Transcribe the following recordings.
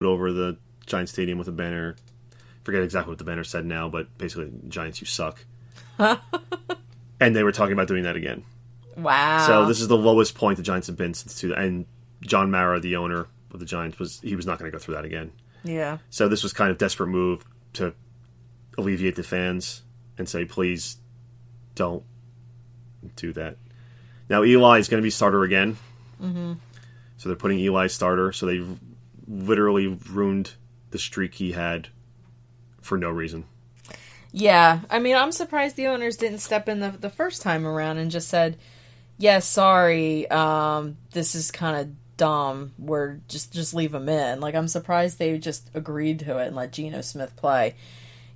over the Giants Stadium with a banner. Forget exactly what the banner said now, but basically, Giants, you suck. And they were talking about doing that again. Wow. So this is the lowest point the Giants have been since and John Mara, the owner of the Giants, was not going to go through that again. Yeah. So this was kind of a desperate move to alleviate the fans and say, please don't do that. Now Eli is going to be starter again. Mm-hmm. So they're putting Eli starter. So they literally ruined the streak he had for no reason. Yeah. I mean, I'm surprised the owners didn't step in the first time around and just said, yeah, sorry, this is kind of dumb. We're just leave him in. Like, I'm surprised they just agreed to it and let Geno Smith play.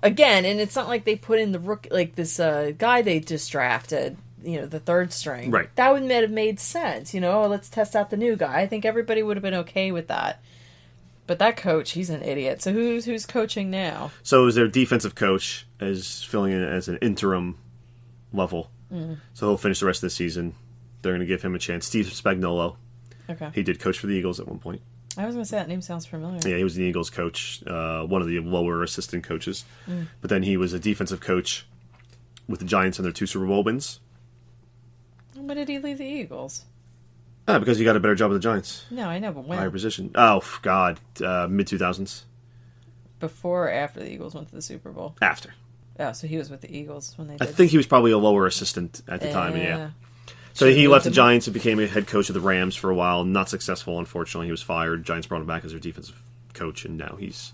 Again, and it's not like they put in the rookie, like this guy they just drafted, the third string. Right. That would have made sense, let's test out the new guy. I think everybody would have been okay with that. But that coach, he's an idiot. So who's coaching now? So is their defensive coach is filling in as an interim level. So he'll finish the rest of the season. They're going to give him a chance. Steve Spagnuolo. Okay. He did coach for the Eagles at one point. I was going to say that name sounds familiar. Yeah, he was the Eagles coach, one of the lower assistant coaches. But then he was a defensive coach with the Giants in their 2 Super Bowl wins. When did he leave the Eagles? Because he got a better job with the Giants. No, I know, but when? Higher position. Oh, God. Mid-2000s. Before or after the Eagles went to the Super Bowl? After. Oh, so he was with the Eagles when they did. I think he was probably a lower assistant at the time, yeah. So he left the Giants and became a head coach of the Rams for a while. Not successful, unfortunately. He was fired. Giants brought him back as their defensive coach, and now he's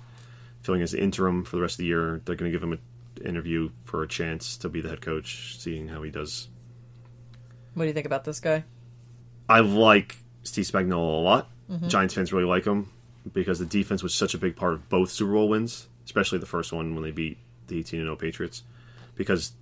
filling as the interim for the rest of the year. They're going to give him an interview for a chance to be the head coach, seeing how he does. What do you think about this guy? I like Steve Spagnuolo a lot. Giants fans really like him because the defense was such a big part of both Super Bowl wins, especially the first one when they beat the 18-0 Patriots, because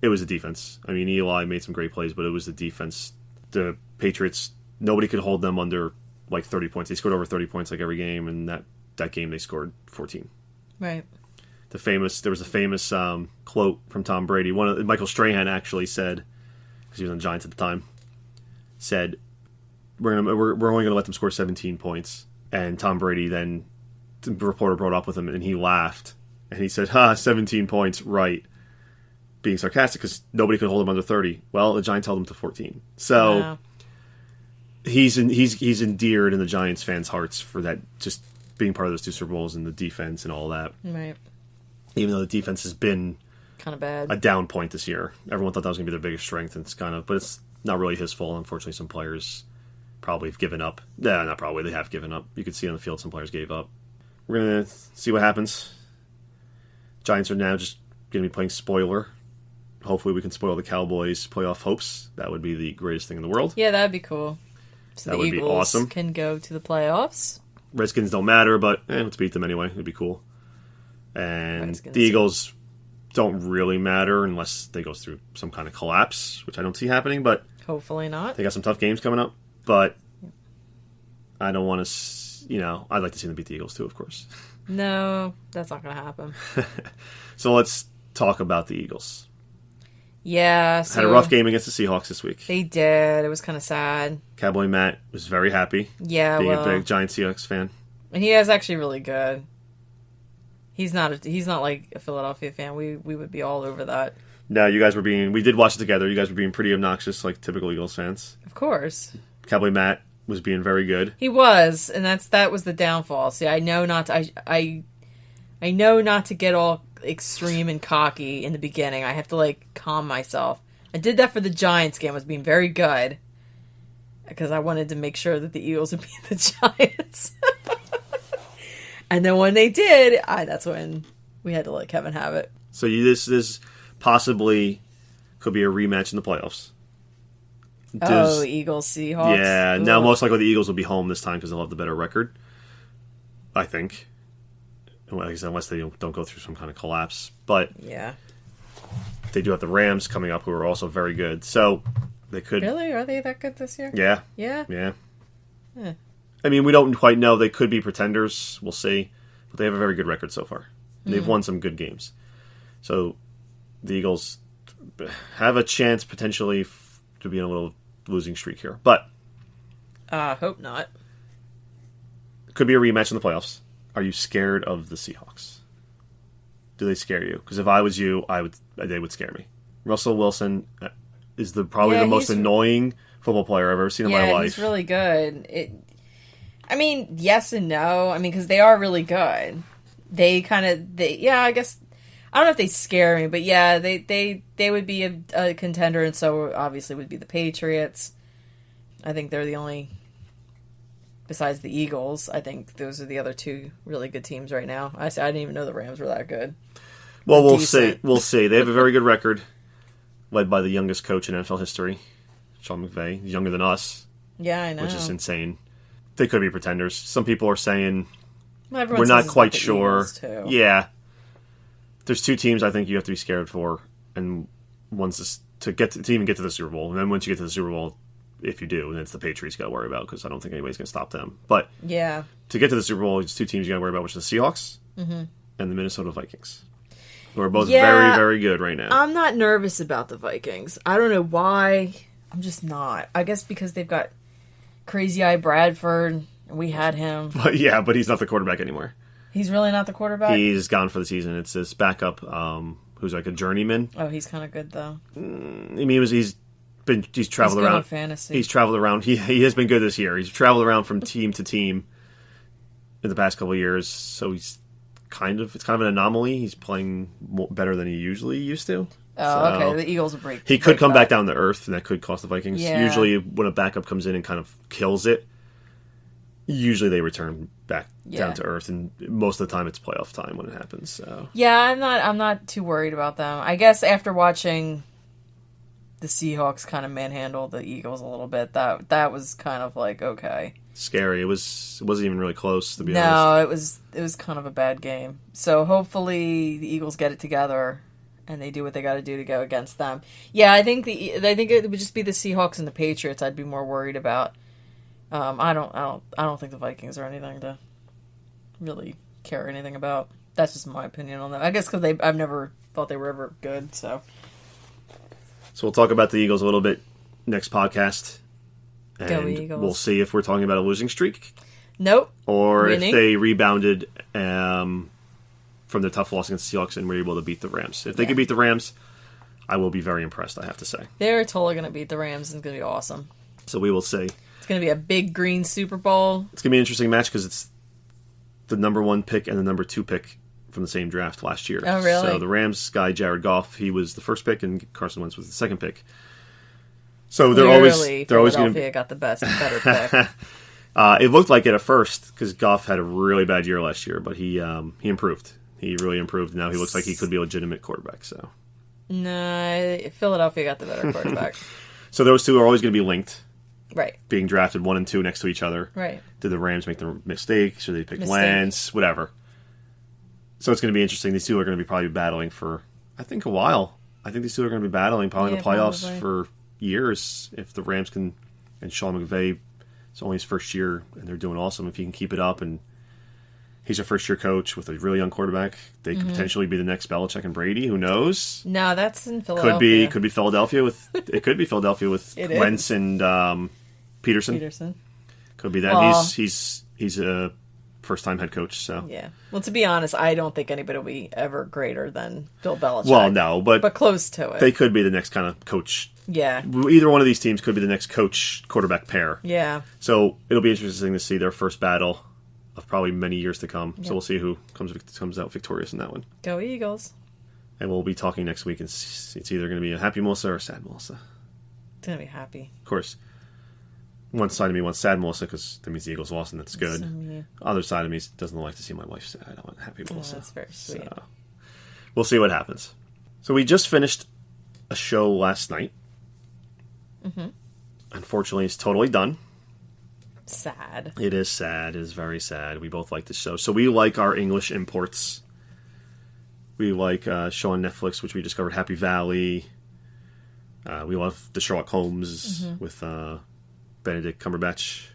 it was the defense. I mean, Eli made some great plays, but it was the defense. The Patriots, nobody could hold them under like 30 points. They scored over 30 points like every game, and that game they scored 14. Right. There was a famous quote from Tom Brady. Michael Strahan actually said, because he was on the Giants at the time, said, we're only going to let them score 17 points. And Tom Brady then, the reporter brought up with him, and he laughed. And he said, 17 points, right. Being sarcastic because nobody could hold him under 30. Well, the Giants held him to 14. So wow. he's endeared in the Giants fans' hearts for that, just being part of those 2 Super Bowls and the defense and all that. Right. Even though the defense has been kind of bad, a down point this year. Everyone thought that was going to be their biggest strength, and but it's not really his fault. Unfortunately, some players probably have given up. Yeah, not probably. They have given up. You could see on the field some players gave up. We're going to see what happens. Giants are now just going to be playing spoiler. Hopefully we can spoil the Cowboys' playoff hopes. That would be the greatest thing in the world. Yeah, that'd be cool. So that the would Eagles be awesome. Can go to the playoffs. Redskins don't matter, but let's beat them anyway. It'd be cool. And Redskins. The Eagles don't really matter unless they go through some kind of collapse, which I don't see happening, but hopefully not. They got some tough games coming up, but I don't want to, I'd like to see them beat the Eagles too, of course. No, that's not going to happen. So let's talk about the Eagles. Yeah. Had a rough game against the Seahawks this week. They did. It was kind of sad. Cowboy Matt was very happy. Yeah, being a big Giant Seahawks fan. And he is actually really good. He's not like a Philadelphia fan. We would be all over that. No, we did watch it together. You guys were being pretty obnoxious, like typical Eagles fans. Of course. Cowboy Matt was being very good. He was, and that was the downfall. See, I know not to get all extreme and cocky in the beginning. I have to calm myself. I did that for the Giants game. I was being very good because I wanted to make sure that the Eagles would beat the Giants. And then when they did, that's when we had to let Kevin have it. So this possibly could be a rematch in the playoffs. Eagles, Seahawks. Yeah, now most likely the Eagles will be home this time because they'll have the better record, I think. Like I said, unless they don't go through some kind of collapse. But yeah, they do have the Rams coming up, who are also very good. So they could. Really? Are they that good this year? Yeah. Yeah? Yeah. Eh. I mean, we don't quite know. They could be pretenders. We'll see. But they have a very good record so far. They've won some good games. So the Eagles have a chance potentially to be in a little losing streak here. But hope not. Could be a rematch in the playoffs. Are you scared of the Seahawks? Do they scare you? Because if I was you, they would scare me. Russell Wilson is probably the most annoying football player I've ever seen in my life. He's really good. Yes and no. Because they are really good. I guess, I don't know if they scare me, but yeah, they would be a contender, and so obviously would be the Patriots. I think they're the only, besides the Eagles, I think those are the other two really good teams right now. I didn't even know the Rams were that good. Well, we'll see. We'll see. They have a very good record, led by the youngest coach in NFL history, Sean McVay. He's younger than us. Yeah, I know. Which is insane. They could be pretenders. Some people are saying we're not quite sure. Yeah. There's two teams I think you have to be scared for, and one's to even get to the Super Bowl. And then once you get to the Super Bowl, if you do, then it's the Patriots you got to worry about, because I don't think anybody's going to stop them. But yeah, to get to the Super Bowl, there's two teams you got to worry about, which are the Seahawks and the Minnesota Vikings, who are both very, very good right now. I'm not nervous about the Vikings. I don't know why. I'm just not. I guess because they've got Crazy Eye Bradford. We had him. But he's not the quarterback anymmer. He's really not the quarterback? He's gone for the season. It's his backup, who's like a journeyman. Oh, he's kind of good, though. He's traveled around. On fantasy. He's traveled around. He has been good this year. He's traveled around from team to team in the past couple of years, so it's kind of an anomaly. He's playing better than he usually used to. Oh, okay. The Eagles will break. He could come back down to earth, and that could cost the Vikings. Yeah. Usually, when a backup comes in and kind of kills it, usually they return back down to earth, and most of the time it's playoff time when it happens. So yeah, I'm not too worried about them. I guess after watching the Seahawks kind of manhandle the Eagles a little bit, that was kind of like, okay, scary. It wasn't even really close, to be honest. No, it was kind of a bad game. So hopefully the Eagles get it together and they do what they got to do to go against them. Yeah, I think it would just be the Seahawks and the Patriots I'd be more worried about. I don't think the Vikings are anything to really care anything about. That's just my opinion on them. I guess because I've never thought they were ever good. So we'll talk about the Eagles a little bit next podcast, and go Eagles. We'll see if we're talking about a losing streak. Nope. Or winning. If they rebounded from the tough loss against the Seahawks and were able to beat the Rams. If they could beat the Rams, I will be very impressed, I have to say. They're totally going to beat the Rams, and it's going to be awesome. So we will see. It's going to be a big green Super Bowl. It's going to be an interesting match because it's the number 1 pick and the number 2 pick from the same draft last year. Oh, really? So the Rams guy, Jared Goff, he was the first pick, and Carson Wentz was the second pick. So they're always going to got the better pick. It looked like it at first because Goff had a really bad year last year, but he improved. He really improved. Now he looks like he could be a legitimate quarterback. So no, Philadelphia got the better quarterback. So those two are always going to be linked. Right. Being drafted 1 and 2 next to each other. Right. Did the Rams make the mistake? Should they pick Lance? Whatever. So it's going to be interesting. These two are going to be probably battling for, I think, a while. I think these two are going to be battling probably in the playoffs for years. If the Rams can, and Sean McVay, it's only his first year, and they're doing awesome. If he can keep it up, and he's a first-year coach with a really young quarterback, they could potentially be the next Belichick and Brady. Who knows? No, that's in Philadelphia. Could be Philadelphia with Wentz and Peterson. Could be that. Well, he's a first-time head coach. So yeah. Well, to be honest, I don't think anybody will be ever greater than Bill Belichick. Well, no, but close to it. They could be the next kind of coach. Yeah. Either one of these teams could be the next coach-quarterback pair. Yeah. So it'll be interesting to see their first battle of probably many years to come. Yep. So we'll see who comes out victorious in that one. Go Eagles. And we'll be talking next week, and it's either going to be a happy Melissa or a sad Melissa. It's going to be happy. Of course. One side of me wants sad Melissa because that means the Eagles lost, and that's good. Other side of me doesn't like to see my wife sad. I want happy Melissa. Oh, that's very sweet. So we'll see what happens. So we just finished a show last night. Mm-hmm. Unfortunately, it's totally done. Sad. It is sad. It is very sad. We both like this show. So we like our English imports. We like a show on Netflix, which we discovered, Happy Valley. We love the Sherlock Holmes with Benedict Cumberbatch.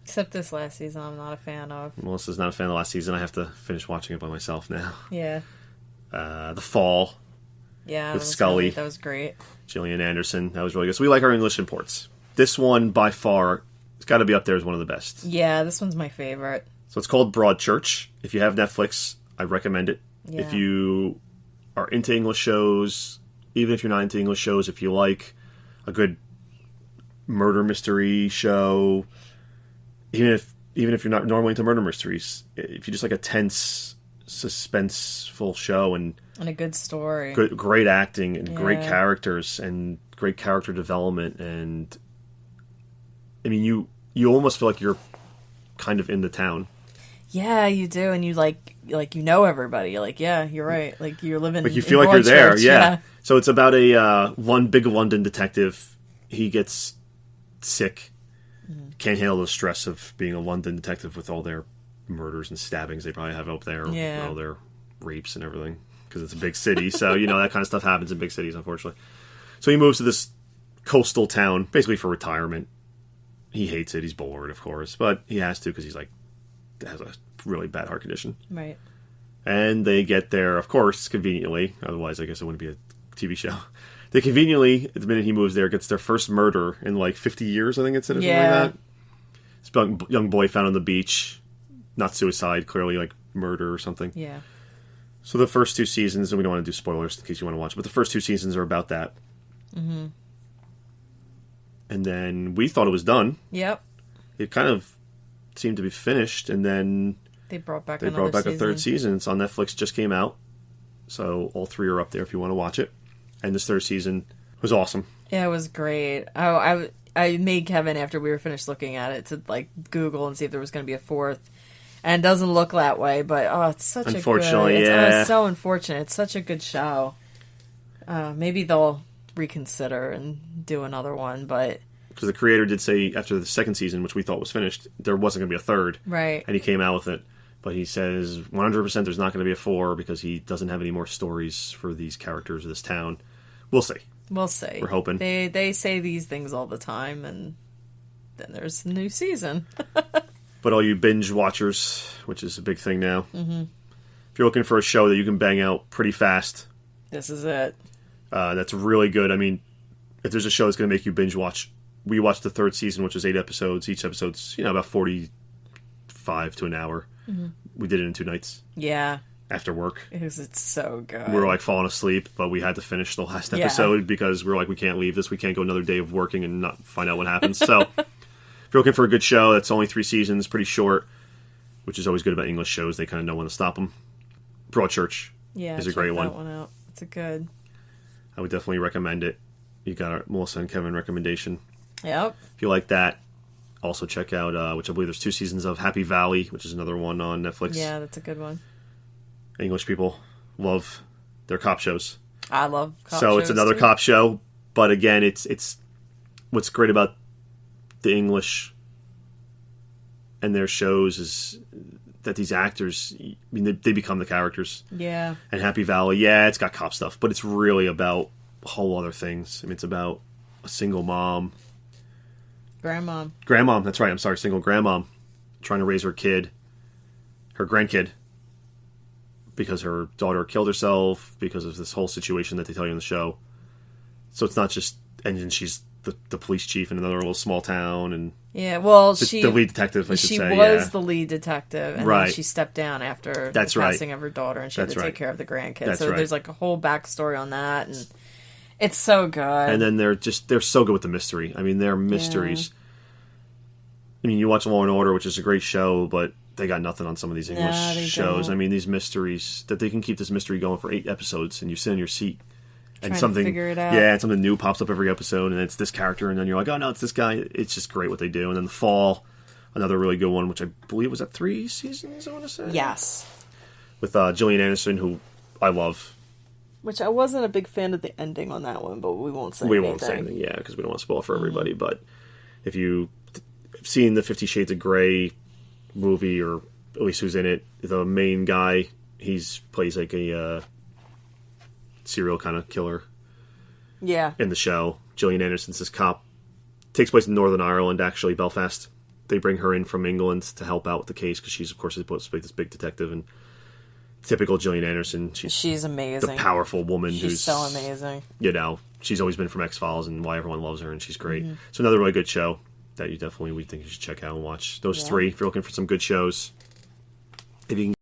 Except this last season I'm not a fan of. Melissa's not a fan of the last season. I have to finish watching it by myself now. Yeah. The Fall. Yeah. With Scully. That was great. Gillian Anderson. That was really good. So we like our English imports. This one, by far, it's got to be up there as one of the best. Yeah, this one's my favorite. So it's called Broadchurch. If you have Netflix, I recommend it. Yeah. If you are into English shows, even if you're not into English shows, if you like a good murder mystery show, even if you're not normally into murder mysteries, if you just like a tense, suspenseful show and a good story, great acting and great characters and great character development, and I mean you almost feel like you're kind of in the town. Yeah, you do, and you like you know everybody. You're like, yeah, you're right. Like you're living. Like you feel like you're there. Yeah. So it's about a big London detective. He gets sick, can't handle the stress of being a London detective with all their murders and stabbings they probably have up there, all their rapes and everything, because it's a big city. So that kind of stuff happens in big cities, unfortunately. So he moves to this coastal town basically for retirement. He hates it. He's bored, of course, but he has to because he's like has a really bad heart condition. Right. And they get there, of course, conveniently. Otherwise, I guess it wouldn't be a TV show. They conveniently, the minute he moves there, gets their first murder in like 50 years, I think it said, or something like that. This young boy found on the beach. Not suicide, clearly like murder or something. Yeah. So the first 2 seasons, and we don't want to do spoilers in case you want to watch it, but the first 2 seasons are about that. Mm-hmm. And then we thought it was done. Yep. It kind of seemed to be finished, and then they brought back a 3rd season. It's on Netflix, just came out. So all 3 are up there if you want to watch it. And this 3rd season was awesome. Yeah, it was great. I made Kevin, after we were finished looking at it, to like Google and see if there was going to be a 4th. And it doesn't look that way, but it's such unfortunately, a good... It's so unfortunate. It's such a good show. Maybe they'll reconsider and do another one, but... Because the creator did say after the 2nd season, which we thought was finished, there wasn't going to be a 3rd. Right. And he came out with it. But he says 100% there's not going to be a 4 because he doesn't have any more stories for these characters of this town. We'll see. We'll see. We're hoping. They say these things all the time, and then there's a new season. But all you binge watchers, which is a big thing now, if you're looking for a show that you can bang out pretty fast, this is it. That's really good. I mean, if there's a show that's going to make you binge watch, we watched the 3rd season, which was 8 episodes. Each episode's about 45 to an hour. Mm-hmm. We did it in 2 nights. Yeah. After work. It's so good. We were like falling asleep, but we had to finish the last episode because we were like, we can't leave this. We can't go another day of working and not find out what happens. So if you're looking for a good show that's only 3 seasons, pretty short, which is always good about English shows, they kind of know when to stop them. Broadchurch is a great one. That one out. It's a good. I would definitely recommend it. You got our Melissa and Kevin recommendation. Yep. If you like that, also check out, which I believe there's 2 seasons of, Happy Valley, which is another one on Netflix. Yeah, that's a good one. English people love their cop shows. I love cop shows. So it's another cop show, but again, it's what's great about the English and their shows is that these actors, I mean, they become the characters. Yeah. And Happy Valley, it's got cop stuff, but it's really about whole other things. I mean, it's about a single mom. Grandmom, that's right. I'm sorry, single grandmom trying to raise her grandkid, because her daughter killed herself because of this whole situation that they tell you in the show. So it's not just, and then she's the police chief in another little small town, and the lead detective, I should say. She was the lead detective, and right. Then she stepped down after the passing of her daughter, and she had to take care of the grandkids. That's so there's like a whole backstory on that, and it's so good. And then they're so good with the mystery. I mean, they're mysteries. I mean, you watch Law and Order, which is a great show, but they got nothing on some of these English shows. Don't. I mean, these mysteries, that they can keep this mystery going for 8 episodes, and you sit in your seat, and trying to figure it out. Yeah, and something new pops up every episode, and it's this character, and then you're like, oh no, it's this guy. It's just great what they do. And then The Fall, another really good one, which I believe was at 3 seasons, I want to say. Yes. With Gillian Anderson, who I love. Which I wasn't a big fan of the ending on that one, but we won't say anything. We won't say anything, yeah, because we don't want to spoil for everybody. But if you've seen the 50 Shades of Grey movie, or at least who's in it, the main guy, plays like a serial kind of killer. Yeah. In the show, Gillian Anderson's this cop. Takes place in Northern Ireland, actually, Belfast. They bring her in from England to help out with the case because she's, of course, supposed to be this big detective. And typical Gillian Anderson, she's amazing. The powerful woman who's so amazing. She's always been from X-Files and why everyone loves her, and she's great. Mm-hmm. So another really good show that we think you should check out and watch. Those 3, if you're looking for some good shows. if you can